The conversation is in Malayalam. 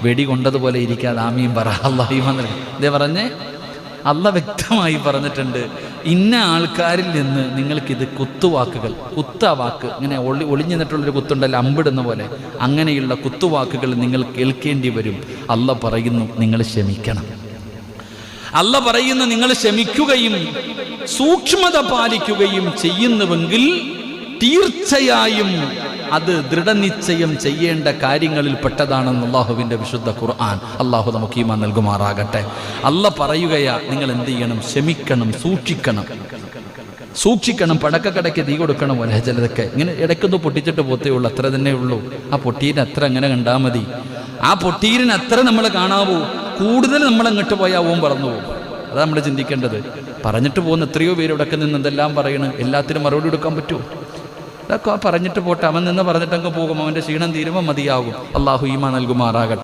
വെടി കൊണ്ടതുപോലെ ഇരിക്കാതെ ആമീൻ പറ, അല്ലാഹു ഈമാൻ നൽകും. ഇതേ പറഞ്ഞേ, അല്ലാഹ് വ്യക്തമായി പറഞ്ഞിട്ടുണ്ട്, ഇന്ന ആൾക്കാരിൽ നിന്ന് നിങ്ങൾക്കിത് കുത്തുവാക്കുകൾ, കുത്തവാക്ക്, ഇങ്ങനെ ഒളിഞ്ഞു നിന്നിട്ടുള്ളൊരു കുത്തുണ്ടല്ലോ, അമ്പിടുന്ന പോലെ, അങ്ങനെയുള്ള കുത്തുവാക്കുകൾ നിങ്ങൾ കേൾക്കേണ്ടി വരും. അല്ലാഹ് പറയുന്നു നിങ്ങൾ ക്ഷമിക്കണം. അല്ലാഹ് പറയുന്നു നിങ്ങൾ ക്ഷമിക്കുകയും സൂക്ഷ്മത പാലിക്കുകയും ചെയ്യുന്നുവെങ്കിൽ തീർച്ചയായും അത് ദൃഢനിശ്ചയം ചെയ്യേണ്ട കാര്യങ്ങളിൽ പെട്ടതാണെന്ന് അല്ലാഹുവിൻ്റെ വിശുദ്ധ ഖുർആൻ. അല്ലാഹു നമുക്ക് ഈമാൻ നൽകുമാറാകട്ടെ. അല്ലാഹ് പറയുകയാ, നിങ്ങൾ എന്ത് ചെയ്യണം? ക്ഷമിക്കണം, സൂക്ഷിക്കണം. പടക്കക്കടയ്ക്ക് തീ കൊടുക്കണം പോലെ ചിലതൊക്കെ ഇങ്ങനെ ഇടയ്ക്കൊന്ന് പൊട്ടിച്ചിട്ട് പോത്തേ ഉള്ളൂ, അത്ര തന്നെ ഉള്ളൂ. ആ പൊട്ടീരിന് അത്ര അങ്ങനെ കണ്ടാൽ മതി. ആ പൊട്ടീരിന് അത്ര നമ്മൾ കാണാവൂ. കൂടുതൽ നമ്മൾ അങ്ങോട്ട് പോയാൽ ഓൻ പറന്നു പോകും. അതാണ് നമ്മൾ ചിന്തിക്കേണ്ടത്. പറഞ്ഞിട്ട് പോകുന്ന എത്രയോ പേര് ഇവിടെയൊക്കെ നിന്ന് എന്തെല്ലാം പറയണ്, എല്ലാത്തിനും മറുപടി കൊടുക്കാൻ പറ്റുമോ? അതൊക്കെ പറഞ്ഞിട്ട് പോട്ടെ, അവൻ നിന്ന് പറഞ്ഞിട്ടങ്ങ് പോകും, അവൻ്റെ ക്ഷീണം തീരുമ്പോൾ മതിയാകും. അല്ലാഹു ഈമാൻ നൽകുമാറാകട്ടെ.